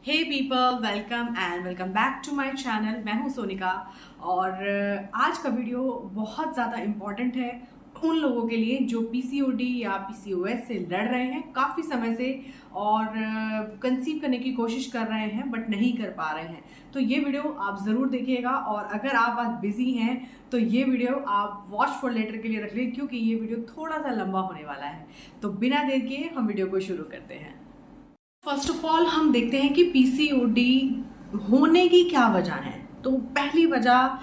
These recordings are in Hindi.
Hey people, welcome back to my channel. मैं हूं सोनिका और आज का वीडियो बहुत ज़्यादा इम्पॉर्टेंट है उन लोगों के लिए जो पीसीओडी या पीसीओएस से लड़ रहे हैं काफ़ी समय से और कंसीव करने की कोशिश कर रहे हैं बट नहीं कर पा रहे हैं। तो ये वीडियो आप ज़रूर देखिएगा और अगर आप आज बिजी हैं तो ये वीडियो आप वॉच फॉर लेटर के लिए रख लीजिए क्योंकि ये वीडियो थोड़ा सा लंबा होने वाला है। तो बिना देर किए हम वीडियो को शुरू करते हैं। फर्स्ट ऑफ ऑल हम देखते हैं कि पीसीओडी होने की क्या वजह है। तो पहली वजह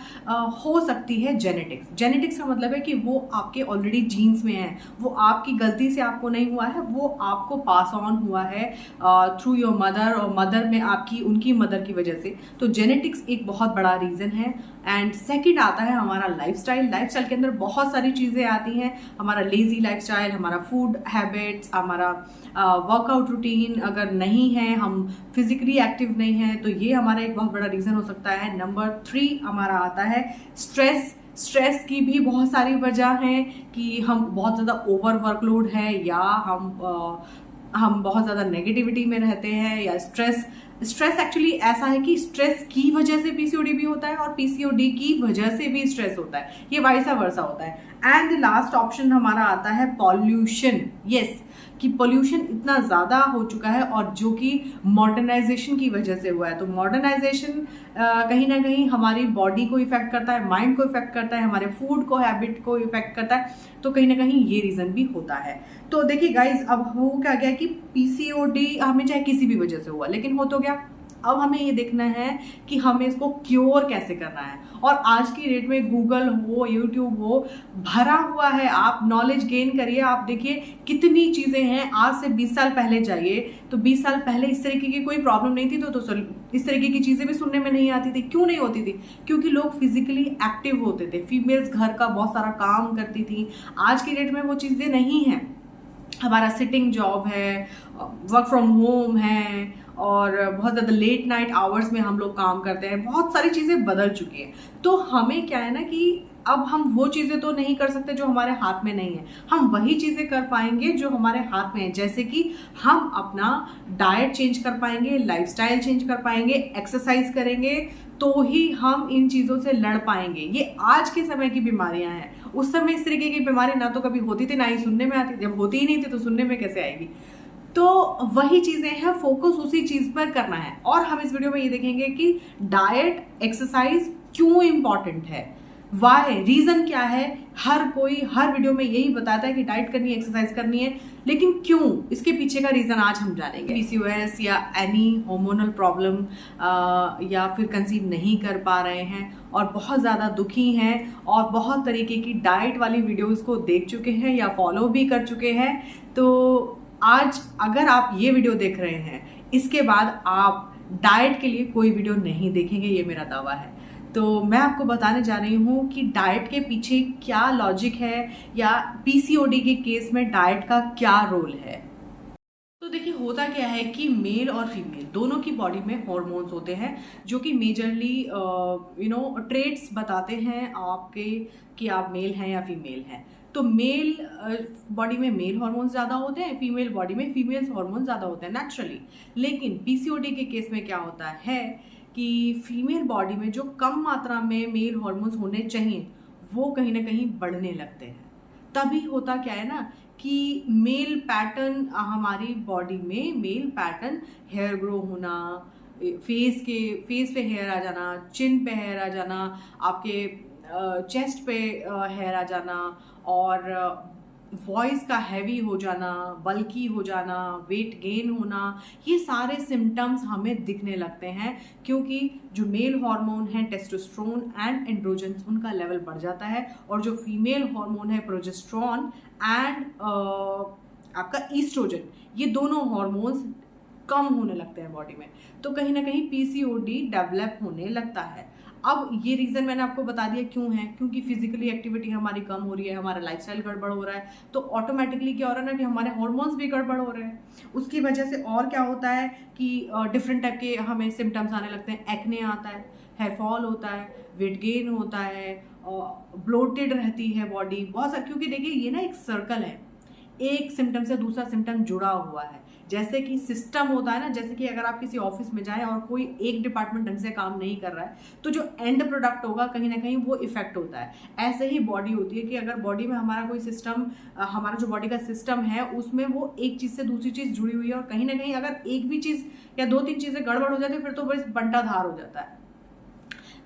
हो सकती है जेनेटिक्स। जेनेटिक्स का मतलब है कि वो आपके ऑलरेडी जीन्स में है, वो आपकी गलती से आपको नहीं हुआ है, वो आपको पास ऑन हुआ है थ्रू योर मदर और मदर में आपकी उनकी मदर की वजह से। तो जेनेटिक्स एक बहुत बड़ा रीज़न है। एंड सेकंड आता है हमारा लाइफस्टाइल। लाइफस्टाइल के अंदर बहुत सारी चीज़ें आती हैं। हमारा लेजी लाइफस्टाइल, हमारा फूड हैबिट्स, हमारा वर्कआउट रूटीन अगर नहीं है, हम फिजिकली एक्टिव नहीं है, तो ये हमारा एक बहुत बड़ा रीज़न हो सकता है। नंबर 3 हमारा आता है स्ट्रेस। स्ट्रेस की भी बहुत सारी वजह हैं कि हम बहुत ज़्यादा ओवर वर्कलोड है या हम बहुत ज़्यादा नेगेटिविटी में रहते हैं या स्ट्रेस एक्चुअली ऐसा है कि स्ट्रेस की वजह से पीसीओडी भी होता है और पीसीओडी की वजह से भी स्ट्रेस होता है, ये वाइसा वर्सा होता है। एंड लास्ट ऑप्शन हमारा आता है पॉल्यूशन। यस, कि पॉल्यूशन इतना ज़्यादा हो चुका है और जो कि मॉडर्नाइजेशन की वजह से हुआ है। तो मॉडर्नाइजेशन कहीं ना कहीं हमारी बॉडी को इफेक्ट करता है, माइंड को इफेक्ट करता है, हमारे फूड को हैबिट को इफेक्ट करता है। तो कहीं ना कहीं ये रीज़न भी होता है। तो देखिए गाइज, अब हो क्या गया कि पीसीओडी हमें चाहे किसी भी वजह से हुआ लेकिन हो तो गया। अब हमें ये देखना है कि हमें इसको क्योर कैसे करना है। और आज की डेट में गूगल हो, यूट्यूब हो, भरा हुआ है। आप नॉलेज गेन करिए। आप देखिए कितनी चीज़ें हैं। आज से 20 साल पहले जाइए तो 20 साल पहले इस तरीके की कोई प्रॉब्लम नहीं थी, तो इस तरीके की चीज़ें भी सुनने में नहीं आती थी। क्यों नहीं होती थी? क्योंकि लोग फिजिकली एक्टिव होते थे। फीमेल्स घर का बहुत सारा काम करती थी। आज की डेट में वो चीज़ें नहीं हैं। हमारा सिटिंग जॉब है, वर्क फ्रॉम होम है और बहुत ज़्यादा लेट नाइट आवर्स में हम लोग काम करते हैं। बहुत सारी चीज़ें बदल चुकी हैं। तो हमें क्या है ना कि अब हम वो चीज़ें तो नहीं कर सकते जो हमारे हाथ में नहीं है। हम वही चीज़ें कर पाएंगे जो हमारे हाथ में है। जैसे कि हम अपना डाइट चेंज कर पाएंगे, लाइफस्टाइल चेंज कर पाएंगे, एक्सरसाइज करेंगे, तो ही हम इन चीज़ों से लड़ पाएंगे। ये आज के समय की बीमारियां हैं। उस समय इस तरीके की बीमारी ना तो कभी होती थी ना ही सुनने में आती। जब होती ही नहीं थी तो सुनने में कैसे आएगी? तो वही चीज़ें हैं, फोकस उसी चीज़ पर करना है। और हम इस वीडियो में ये देखेंगे कि डाइट, एक्सरसाइज क्यों इंपॉर्टेंट है, वाई, रीज़न क्या है। हर कोई हर वीडियो में यही बताता है कि डाइट करनी है, एक्सरसाइज करनी है, लेकिन क्यों, इसके पीछे का रीज़न आज हम जानेंगे। पीसीओएस या एनी हार्मोनल प्रॉब्लम या फिर कंसीव नहीं कर पा रहे हैं और बहुत ज़्यादा दुखी हैं और बहुत तरीके की डाइट वाली वीडियोज़ को देख चुके हैं या फॉलो भी कर चुके हैं। तो आज अगर आप ये वीडियो देख रहे हैं, इसके बाद आप डाइट के लिए कोई वीडियो नहीं देखेंगे, ये मेरा दावा है। तो मैं आपको बताने जा रही हूँ कि डाइट के पीछे क्या लॉजिक है या पीसीओडी के केस में डाइट का क्या रोल है। तो देखिए, होता क्या है कि मेल और फीमेल दोनों की बॉडी में हॉर्मोन्स होते हैं जो कि मेजरली ट्रेट्स बताते हैं आपके कि आप मेल हैं या फीमेल हैं। तो मेल बॉडी में मेल हार्मोन्स ज़्यादा होते हैं, फीमेल बॉडी में फीमेल्स हार्मोन्स ज़्यादा होते हैं नेचुरली। लेकिन पीसीओडी के केस में क्या होता है कि फीमेल बॉडी में जो कम मात्रा में मेल हार्मोन्स होने चाहिए वो कहीं ना कहीं बढ़ने लगते हैं। तभी होता क्या है ना कि मेल पैटर्न, हमारी बॉडी में मेल पैटर्न, हेयर ग्रो होना, फेस पे हेयर आ जाना, चिन पे हेयर आ जाना, आपके चेस्ट पे हेयर आ जाना और वॉइस का हैवी हो जाना, बल्की हो जाना, वेट गेन होना, ये सारे सिम्टम्स हमें दिखने लगते हैं क्योंकि जो मेल हार्मोन है टेस्टोस्टेरोन एंड एंड्रोजन्स, उनका लेवल बढ़ जाता है और जो फीमेल हार्मोन है प्रोजेस्टेरॉन एंड आपका ईस्ट्रोजन, ये दोनों हार्मोन्स कम होने लगते हैं बॉडी में। तो कहीं ना कहीं पीसीओडी डेवलप होने लगता है। अब ये रीज़न मैंने आपको बता दिया क्यों है, क्योंकि फिजिकली एक्टिविटी हमारी कम हो रही है, हमारा लाइफस्टाइल गड़बड़ हो रहा है, तो ऑटोमेटिकली क्या हो रहा है ना कि हमारे हार्मोन्स भी गड़बड़ हो रहे हैं। उसकी वजह से और क्या होता है कि डिफरेंट टाइप के हमें सिम्टम्स आने लगते हैं। एक्ने आता है, हेयर फॉल होता है, वेट गेन होता है, ब्लोटेड रहती है बॉडी बहुत सारा। क्योंकि देखिए ये ना एक सर्कल है, एक सिम्टम से दूसरा सिम्टम जुड़ा हुआ है। जैसे कि सिस्टम होता है ना, जैसे कि अगर आप किसी ऑफिस में जाएं और कोई एक डिपार्टमेंट ढंग से काम नहीं कर रहा है तो जो एंड प्रोडक्ट होगा कहीं ना कहीं वो इफेक्ट होता है। ऐसे ही बॉडी होती है कि अगर बॉडी में हमारा कोई सिस्टम, हमारा जो बॉडी का सिस्टम है उसमें वो एक चीज़ से दूसरी चीज़ जुड़ी हुई है और कहीं ना कहीं अगर एक भी चीज़ या 2-3 चीज़ें गड़बड़ हो जाती है फिर तो बस बंटाधार हो जाता है।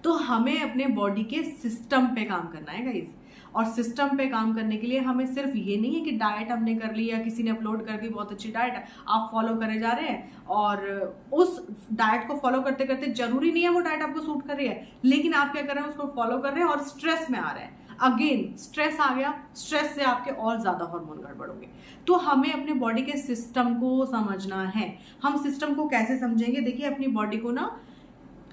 तो हमें अपने बॉडी के सिस्टम पे काम करना है गाइस। और सिस्टम पे काम करने के लिए हमें सिर्फ ये नहीं है कि डाइट हमने कर ली या किसी ने अपलोड कर दी बहुत अच्छी डाइट आप फॉलो करे जा रहे हैं और उस डाइट को फॉलो करते करते जरूरी नहीं है वो डाइट आपको सूट कर रही है, लेकिन आप क्या कर रहे हैं उसको फॉलो कर रहे हैं और स्ट्रेस में आ रहे हैं। अगेन स्ट्रेस आ गया, स्ट्रेस से आपके और ज्यादा हार्मोन गड़बड़ होंगे। तो हमें अपने बॉडी के सिस्टम को समझना है। हम सिस्टम को कैसे समझेंगे? देखिए अपनी बॉडी को ना,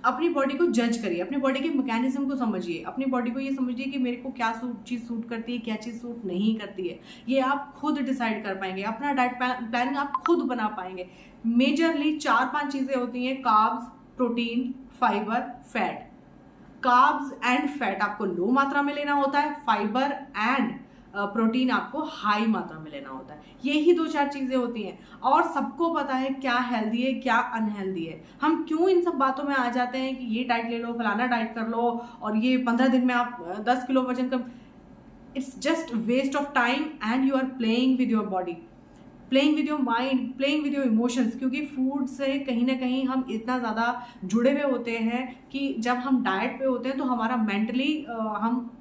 अपनी बॉडी को जज करिए, अपनी बॉडी के मैकेनिज्म को समझिए, अपनी बॉडी को ये समझिए कि मेरे को क्या चीज़ सूट करती है, क्या चीज़ सूट नहीं करती है। ये आप खुद डिसाइड कर पाएंगे, अपना डाइट प्लान आप खुद बना पाएंगे। मेजरली 4-5 चीज़ें होती हैं, carbs, protein, fibre, fat. Carbs and fat आपको लो मात्रा में लेना होता है, फाइबर एंड प्रोटीन आपको हाई मात्रा में लेना होता है। यही 2-4 चीजें होती हैं और सबको पता है क्या हेल्दी है क्या अनहेल्दी है। हम क्यों इन सब बातों में आ जाते हैं कि ये डाइट ले लो, फलाना डाइट कर लो और ये 15 दिन में आप 10 किलो वजन कम। It's just waste of time and you are playing with your body, playing with your mind, playing with your emotions. क्योंकि फूड से कहीं ना कहीं हम इतना ज़्यादा जुड़े हुए होते हैं कि जब हम डाइट पे होते हैं तो हमारा मेंटली हम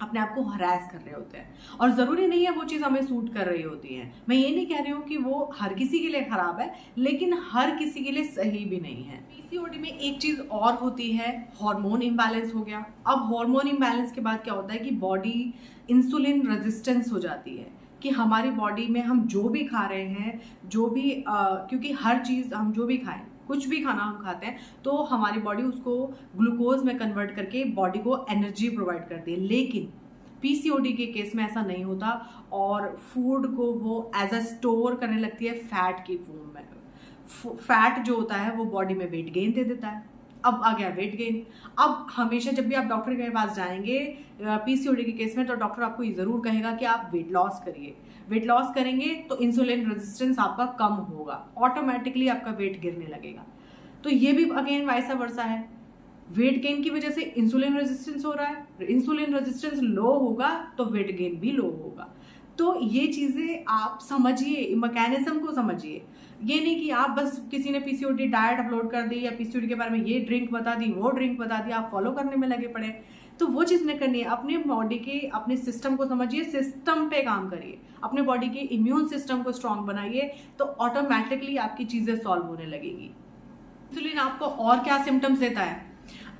अपने आप को हरास कर रहे होते हैं और ज़रूरी नहीं है वो चीज़ हमें सूट कर रही होती है। मैं ये नहीं कह रही हूँ कि वो हर किसी के लिए ख़राब है, लेकिन हर किसी के लिए सही भी नहीं है। पीसीओडी में एक चीज़ और होती है, हार्मोन इम्बैलेंस हो गया। अब हार्मोन इम्बैलेंस के बाद क्या होता है कि बॉडी इंसुलिन रेजिस्टेंस हो जाती है कि हमारी बॉडी में हम जो भी खा रहे हैं, जो भी क्योंकि हर चीज़ हम जो भी खाएं, कुछ भी खाना हम खाते हैं तो हमारी बॉडी उसको ग्लूकोज में कन्वर्ट करके बॉडी को एनर्जी प्रोवाइड करती है। लेकिन पीसीओडी के केस में ऐसा नहीं होता और फूड को वो एज अ स्टोर करने लगती है फैट की फॉर्म में। फैट जो होता है वो बॉडी में वेट गेन दे देता है। अब आ गया वेट गेन। अब हमेशा जब भी आप डॉक्टर के पास जाएंगे पीसीओडी के केस में तो डॉक्टर आपको ये जरूर कहेगा कि आप वेट लॉस करिए। वेट लॉस करेंगे तो इंसुलिन रेजिस्टेंस आपका कम होगा, ऑटोमेटिकली आपका वेट गिरने लगेगा। तो ये भी अगेन वैसा वर्सा है, वेट गेन की वजह से इंसुलिन रेजिस्टेंस हो रहा है, इंसुलिन रेजिस्टेंस लो होगा तो वेट गेन भी लो होगा। तो ये चीज़ें आप समझिए, मैकेनिज्म को समझिए। ये नहीं कि आप बस किसी ने पीसीओडी डाइट अपलोड कर दी या पीसीओडी के बारे में ये ड्रिंक बता दी वो ड्रिंक बता दी, आप फॉलो करने में लगे पड़े। तो वो चीज़ नहीं करनी है। अपने बॉडी के अपने सिस्टम को समझिए, सिस्टम पे काम करिए, अपने बॉडी के इम्यून सिस्टम को स्ट्रांग बनाइए तो ऑटोमेटिकली आपकी चीज़ें सॉल्व होने लगेगी। इंसुलिन आपको और क्या सिम्टम्स देता है?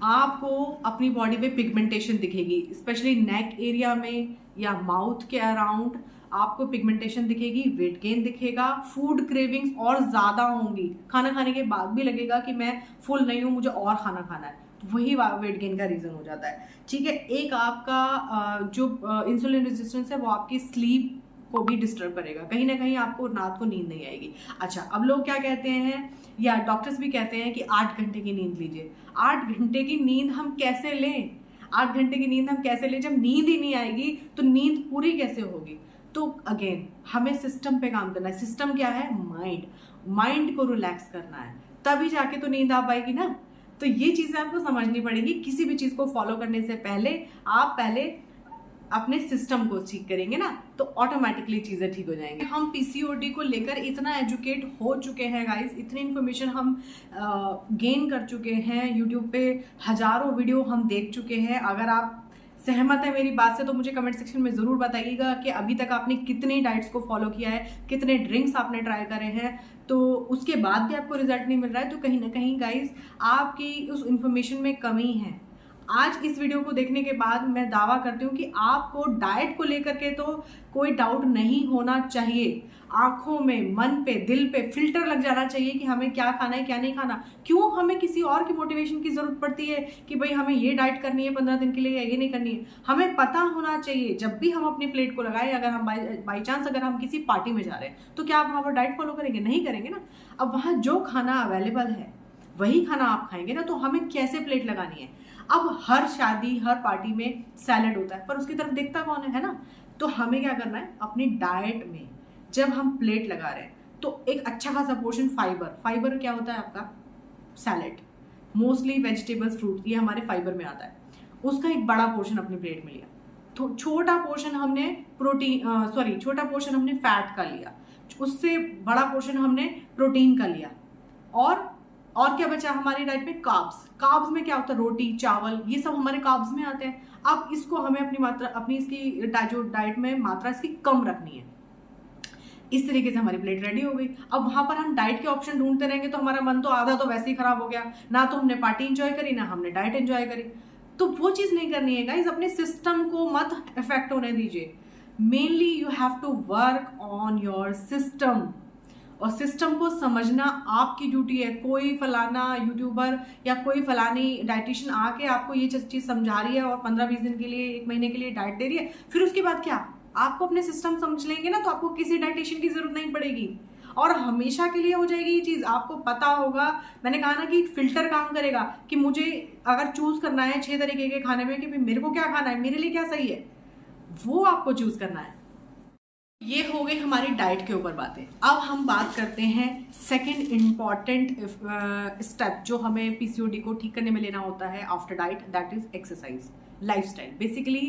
आपको अपनी बॉडी पे पिगमेंटेशन दिखेगी, स्पेशली नेक एरिया में या माउथ के अराउंड आपको पिगमेंटेशन दिखेगी, वेट गेन दिखेगा, फूड क्रेविंग्स और ज़्यादा होंगी। खाना खाने के बाद भी लगेगा कि मैं फुल नहीं हूँ, मुझे और खाना खाना है। तो वही वेट गेन का रीज़न हो जाता है। ठीक है, एक आपका जो इंसुलिन रेजिस्टेंस है वो आपकी स्लीप को भी डिस्टर्ब करेगा, कहीं ना कहीं आपको रात को नींद नहीं आएगी। अच्छा, अब लोग क्या कहते हैं या डॉक्टर्स भी कहते हैं कि 8 घंटे की नींद लीजिए। 8 घंटे की नींद हम कैसे लें? 8 घंटे की नींद हम कैसे लें जब नींद ही नहीं आएगी? तो नींद पूरी कैसे होगी? तो अगेन हमें सिस्टम पे काम करना है। सिस्टम क्या है? माइंड। माइंड को रिलैक्स करना है, तभी जाके तो नींद आ पाएगी ना। तो ये चीज़ें आपको समझनी पड़ेगी। किसी भी चीज़ को फॉलो करने से पहले आप अपने सिस्टम को ठीक करेंगे ना तो ऑटोमेटिकली चीज़ें ठीक हो जाएंगी। हम पीसीओडी को लेकर इतना एजुकेट हो चुके हैं गाइस, इतनी इन्फॉर्मेशन हम गेन कर चुके हैं, यूट्यूब पे हजारों वीडियो हम देख चुके हैं। अगर आप सहमत है मेरी बात से तो मुझे कमेंट सेक्शन में ज़रूर बताइएगा कि अभी तक आपने कितने डाइट्स को फॉलो किया है, कितने ड्रिंक्स आपने ट्राई करे हैं, तो उसके बाद भी आपको रिजल्ट नहीं मिल रहा है तो कहीं ना कहीं गाइस आपकी उस इन्फॉर्मेशन में कमी है। आज इस वीडियो को देखने के बाद मैं दावा करती हूँ कि आपको डाइट को लेकर के तो कोई डाउट नहीं होना चाहिए। आंखों में, मन पे, दिल पे फिल्टर लग जाना चाहिए कि हमें क्या खाना है क्या नहीं खाना। क्यों हमें किसी और की मोटिवेशन की जरूरत पड़ती है कि भाई हमें ये डाइट करनी है 15 दिन के लिए या ये नहीं करनी है? हमें पता होना चाहिए जब भी हम अपनी प्लेट को लगाए, अगर हम बाई चांस अगर हम किसी पार्टी में जा रहे हैं तो क्या आप वहाँ पर डाइट फॉलो करेंगे? नहीं करेंगे ना। अब वहाँ जो खाना अवेलेबल है वही खाना आप खाएंगे ना, तो हमें कैसे प्लेट लगानी है? अब हर शादी, हर पार्टी में सैलड होता है पर उसकी तरफ देखता कौन है ना? तो हमें क्या करना है, अपनी डाइट में जब हम प्लेट लगा रहे हैं तो एक अच्छा खासा पोर्शन फाइबर क्या होता है आपका, सैलेड, मोस्टली वेजिटेबल्स, फ्रूट, ये हमारे फाइबर में आता है, उसका एक बड़ा पोर्शन अपनी प्लेट में लिया। तो छोटा पोर्शन हमने छोटा पोर्शन हमने फैट का लिया, उससे बड़ा पोर्शन हमने प्रोटीन का लिया, और क्या बचा हमारी डाइट में, कार्ब्स में क्या होता है, रोटी, चावल, ये सब हमारे कार्ब्स में आते हैं। अब इसको हमें अपनी इसकी जो डाइट में मात्रा इसकी कम रखनी है। इस तरीके से हमारी प्लेट रेडी हो गई। अब वहां पर हम डाइट के ऑप्शन ढूंढते रहेंगे तो हमारा मन तो आधा तो वैसे ही खराब हो गया, ना तो हमने पार्टी एंजॉय करी, ना हमने डाइट एंजॉय करी। तो वो चीज नहीं करनी है गाइस, अपने सिस्टम को मत इफेक्ट होने दीजिए। Mainly you have to work on your system, और सिस्टम को समझना आपकी ड्यूटी है। कोई फलाना यूट्यूबर या कोई फलानी डाइटिशियन आके आपको ये चीज समझा रही है और 15-20 दिन के लिए, 1 महीने के लिए डाइट दे रही है, फिर उसके बाद क्या, आपको अपने सिस्टम समझ लेंगे ना तो आपको किसी डाइटिशियन की जरूरत नहीं पड़ेगी, और हमेशा के लिए हो जाएगी ये चीज। आपको पता होगा, मैंने कहा ना कि फिल्टर काम करेगा कि मुझे अगर चूज करना है 6 तरीके के खाने में कि मेरे को क्या खाना है, मेरे लिए क्या सही है, वो आपको चूज करना है। ये हो गई हमारी डाइट के ऊपर बातें। अब हम बात करते हैं सेकंड इम्पॉर्टेंट स्टेप जो हमें पीसीओडी को ठीक करने में लेना होता है after diet, that is exercise, lifestyle. Basically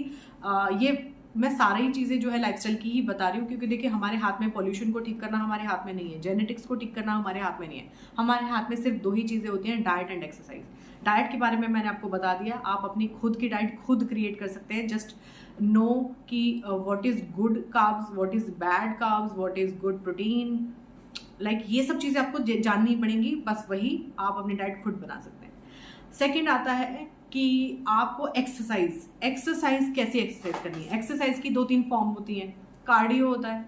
ये मैं सारी चीज़ें जो है लाइफस्टाइल की ही बता रही हूँ, क्योंकि देखिए हमारे हाथ में पॉल्यूशन को ठीक करना हमारे हाथ में नहीं है, जेनेटिक्स को ठीक करना हमारे हाथ में नहीं है। हमारे हाथ में सिर्फ 2 ही चीज़ें होती हैं, डाइट एंड एक्सरसाइज। डाइट के बारे में मैंने आपको बता दिया, आप अपनी खुद की डाइट खुद क्रिएट कर सकते हैं। जस्ट नो कि what is good carbs, what is bad carbs, what is good protein, like ये सब चीज़ें आपको जाननी पड़ेंगी, बस वही आप अपनी डाइट खुद बना सकते हैं। सेकेंड आता है कि आपको एक्सरसाइज कैसी एक्सरसाइज करनी है। एक्सरसाइज की 2-3 फॉर्म होती हैं। कार्डियो होता है,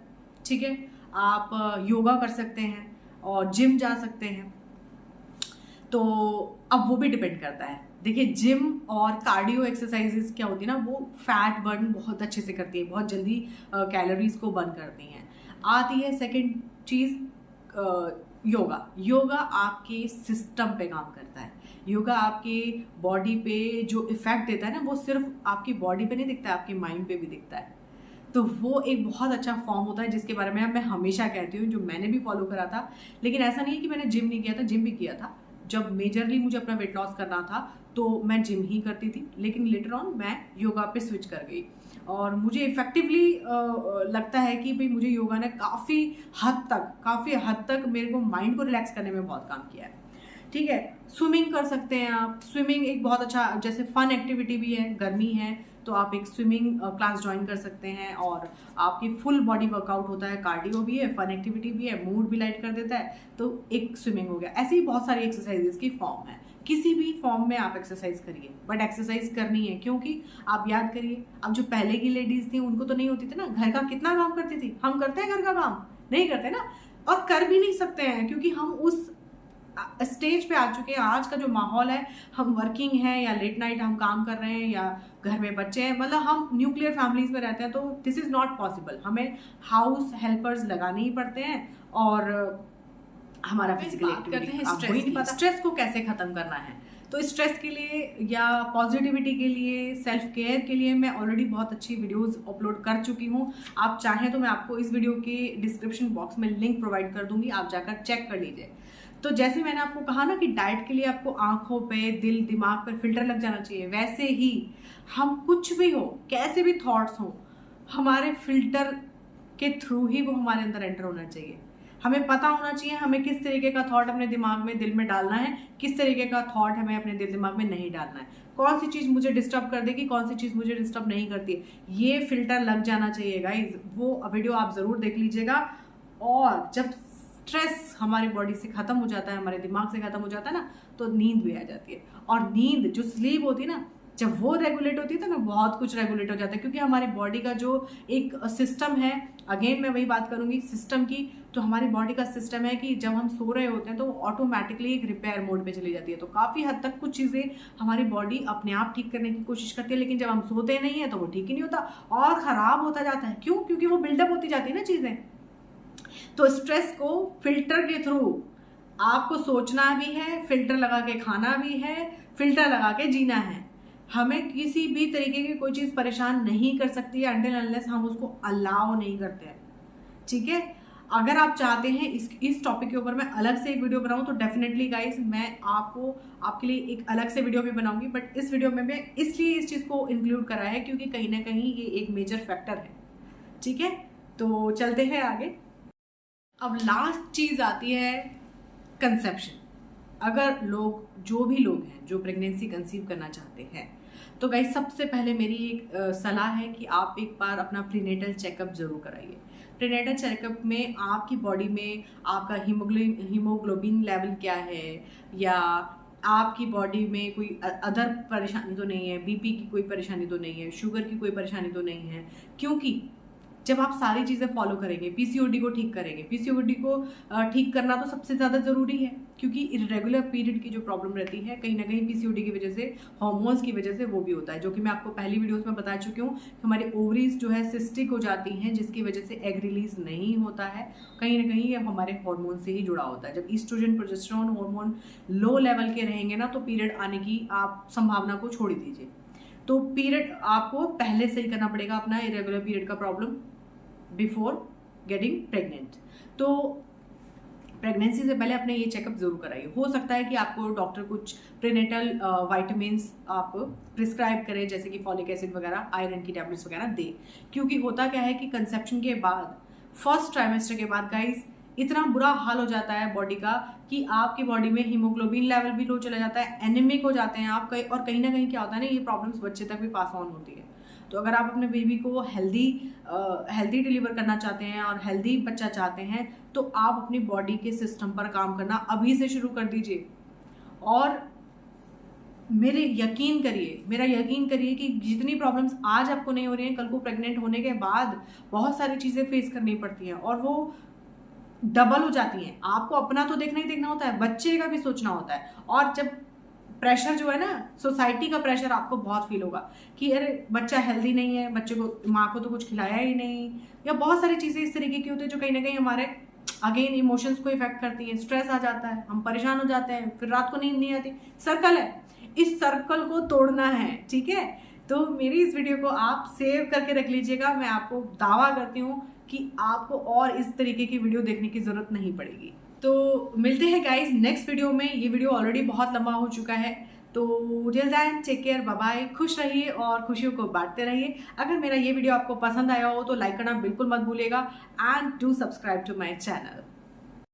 ठीक है, आप योगा कर सकते हैं और जिम जा सकते हैं। तो अब वो भी डिपेंड करता है। देखिए जिम और कार्डियो एक्सरसाइजेस क्या होती है ना, वो फैट बर्न बहुत अच्छे से करती है, बहुत जल्दी कैलोरीज को बर्न करती हैं। आती है सेकेंड चीज़ योगा आपके सिस्टम पे काम करता है। योगा आपके बॉडी पे जो इफेक्ट देता है ना, वो सिर्फ आपकी बॉडी पे नहीं दिखता है, आपके माइंड पे भी दिखता है। तो वो एक बहुत अच्छा फॉर्म होता है जिसके बारे में मैं हमेशा कहती हूँ, जो मैंने भी फॉलो करा था। लेकिन ऐसा नहीं है कि मैंने जिम नहीं किया था, जिम भी किया था। जब मेजरली मुझे अपना वेट लॉस करना था तो मैं जिम ही करती थी, लेकिन लेटर ऑन मैं योगा पे स्विच कर गई और मुझे इफेक्टिवली लगता है कि भाई मुझे योगा ने काफ़ी हद तक मेरे को माइंड को रिलैक्स करने में बहुत काम किया है। ठीक है, स्विमिंग कर सकते हैं आप। स्विमिंग एक बहुत अच्छा जैसे फन एक्टिविटी भी है, गर्मी है तो आप एक स्विमिंग क्लास ज्वाइन कर सकते हैं और आपकी फुल बॉडी वर्कआउट होता है, कार्डियो भी है, फन एक्टिविटी भी है, मूड भी लाइट कर देता है, तो एक स्विमिंग हो गया। ऐसी ही बहुत सारी एक्सरसाइजेस की फॉर्म है, किसी भी फॉर्म में आप एक्सरसाइज करिए, बट एक्सरसाइज करनी है। क्योंकि आप याद करिए, अब जो पहले की लेडीज थी उनको तो नहीं होती थी ना, घर का कितना काम करती थी। हम करते हैं घर का काम? नहीं करते ना, और कर भी नहीं सकते हैं क्योंकि हम उस स्टेज पे आ चुके हैं। आज का जो माहौल है, हम वर्किंग है या लेट नाइट हम काम कर रहे हैं या घर में बच्चे हैं, मतलब हम न्यूक्लियर फैमिलीज में रहते हैं, तो दिस इज नॉट पॉसिबल। हमें हाउस हेल्पर्स लगाने ही पड़ते हैं और हमारा फिजिकल एक्टिविटी। स्ट्रेस को कैसे खत्म करना है, तो स्ट्रेस के लिए या पॉजिटिविटी के लिए, सेल्फ केयर के लिए मैं ऑलरेडी बहुत अच्छी वीडियोस अपलोड कर चुकी हूँ। आप चाहें तो मैं आपको इस वीडियो के डिस्क्रिप्शन बॉक्स में लिंक प्रोवाइड कर दूंगी, आप जाकर चेक कर लीजिए। तो जैसे मैंने आपको कहा ना कि डाइट के लिए आपको आंखों पे, दिल, दिमाग पे फिल्टर लग जाना चाहिए, वैसे ही हम कुछ भी हो, कैसे भी थॉट्स हो, हमारे फिल्टर के थ्रू ही वो हमारे अंदर एंटर होना चाहिए। हमें पता होना चाहिए हमें किस तरीके का थॉट अपने दिमाग में, दिल में डालना है, किस तरीके का थॉट हमें अपने दिल दिमाग में नहीं डालना है, कौन सी चीज़ मुझे डिस्टर्ब कर देगी, कौन सी चीज़ मुझे डिस्टर्ब नहीं करती। ये फिल्टर लग जाना चाहिए गाइज। वो वीडियो आप ज़रूर देख लीजिएगा। और जब स्ट्रेस हमारी बॉडी से खत्म हो जाता है, हमारे दिमाग से खत्म हो जाता है ना, तो नींद भी आ जाती है। और नींद जो स्लीप होती है ना, जब वो रेगुलेट होती है तो ना बहुत कुछ रेगुलेट हो जाता है, क्योंकि हमारी बॉडी का जो एक सिस्टम है, अगेन मैं वही बात करूंगी सिस्टम की, तो हमारी बॉडी का सिस्टम है कि जब हम सो रहे होते हैं तो ऑटोमेटिकली एक रिपेयर मोड पे चली जाती है। तो काफ़ी हद तक कुछ चीज़ें हमारी बॉडी अपने आप ठीक करने की कोशिश करती है, लेकिन जब हम सोते नहीं है तो वो ठीक ही नहीं होता और ख़राब होता जाता है। क्यों? क्योंकि वो बिल्डअप होती जाती है ना चीज़ें। तो स्ट्रेस को फिल्टर के थ्रू आपको सोचना भी है, फिल्टर लगा के खाना भी है, फिल्टर लगा के जीना है। हमें किसी भी तरीके की कोई चीज़ परेशान नहीं कर सकती है अनटिल अनलेस हम उसको अलाउ नहीं करते हैं। ठीक है, अगर आप चाहते हैं इस टॉपिक के ऊपर मैं अलग से एक वीडियो बनाऊं तो डेफिनेटली गाइस मैं आपके लिए एक अलग से वीडियो भी बनाऊंगी, बट इस वीडियो में मैं इसलिए इस चीज़ को इंक्लूड करा है क्योंकि कहीं ना कहीं ये एक मेजर फैक्टर है। ठीक है, तो चलते हैं आगे। अब लास्ट चीज़ आती है कंसेप्शन। अगर जो भी लोग हैं जो प्रेगनेंसी कंसीव करना चाहते हैं तो गाइस सबसे पहले मेरी एक सलाह है कि आप एक बार अपना प्रीनेटल चेकअप जरूर कराइए। प्रीनेटल चेकअप में आपकी बॉडी में आपका हीमोग्लोबिन लेवल क्या है, या आपकी बॉडी में कोई अदर परेशानी तो नहीं है, बीपी की कोई परेशानी तो नहीं है, शुगर की कोई परेशानी तो नहीं है। क्योंकि जब आप सारी चीज़ें फॉलो करेंगे, पीसीओडी को ठीक करेंगे, पीसीओडी को ठीक करना तो सबसे ज़्यादा ज़रूरी है क्योंकि इरेगुलर पीरियड की जो प्रॉब्लम रहती है कहीं ना कहीं पीसीओडी की वजह से, हार्मोन्स की वजह से वो भी होता है, जो कि मैं आपको पहली वीडियोस में बता चुकी हूँ। हमारी ओवरीज जो है सिस्टिक हो जाती हैं जिसकी वजह से एग रिलीज नहीं होता है। कहीं ना कहीं ये हमारे हार्मोन से ही जुड़ा होता है। जब oestrogen progesterone hormone low level के रहेंगे ना तो पीरियड आने की आप संभावना को छोड़ दीजिए। तो पीरियड आपको पहले से ही करना पड़ेगा अपना इरेगुलर पीरियड का प्रॉब्लम बिफोर गेटिंग प्रेग्नेंट। तो प्रेगनेंसी से पहले अपने ये चेकअप जरूर कराइए। हो सकता है कि आपको डॉक्टर कुछ प्रीनेटल वाइटामिन्स आप प्रिस्क्राइब करें, जैसे कि फॉलिक एसिड वगैरह, आयरन की टैबलेट्स वगैरह दे। क्योंकि होता क्या है कि कंसेप्शन के बाद, फर्स्ट ट्राइमेस्टर के बाद गाइस इतना बुरा हाल हो जाता है बॉडी का कि आपकी बॉडी में हीमोग्लोबिन लेवल भी लो चला जाता है, एनीमिक हो जाते हैं आप। और कहीं ना कहीं क्या होता है ना, ये प्रॉब्लम्स बच्चे तक भी पास ऑन होती है। तो अगर आप अपने बेबी को हेल्दी डिलीवर करना चाहते हैं और हेल्दी बच्चा चाहते हैं तो आप अपनी बॉडी के सिस्टम पर काम करना अभी से शुरू कर दीजिए। और मेरा यकीन करिए कि जितनी प्रॉब्लम्स आज आपको नहीं हो रही हैं, कल को प्रेग्नेंट होने के बाद बहुत सारी चीज़ें फेस करनी पड़ती हैं और वो डबल हो जाती हैं। आपको अपना तो देखना ही देखना होता है, बच्चे का भी सोचना होता है। और जब प्रेशर जो है ना, सोसाइटी का प्रेशर आपको बहुत फील होगा कि अरे बच्चा हेल्दी नहीं है, बच्चे को, माँ को तो कुछ खिलाया ही नहीं, या बहुत सारी चीज़ें इस तरीके की होती है जो कहीं ना कहीं हमारे अगेन इमोशंस को इफेक्ट करती हैं। स्ट्रेस आ जाता है, हम परेशान हो जाते हैं, फिर रात को नींद नहीं आती। सर्कल है, इस सर्कल को तोड़ना है। ठीक है, तो मेरी इस वीडियो को आप सेव करके रख लीजिएगा। मैं आपको दावा करती हूँ कि आपको और इस तरीके की वीडियो देखने की जरूरत नहीं पड़ेगी। तो मिलते हैं गाइज नेक्स्ट वीडियो में। ये वीडियो ऑलरेडी बहुत लंबा हो चुका है, तो till then take care, bye bye. खुश रहिए और खुशियों को बांटते रहिए। अगर मेरा ये वीडियो आपको पसंद आया हो तो लाइक करना बिल्कुल मत भूलिएगा and do subscribe to my channel.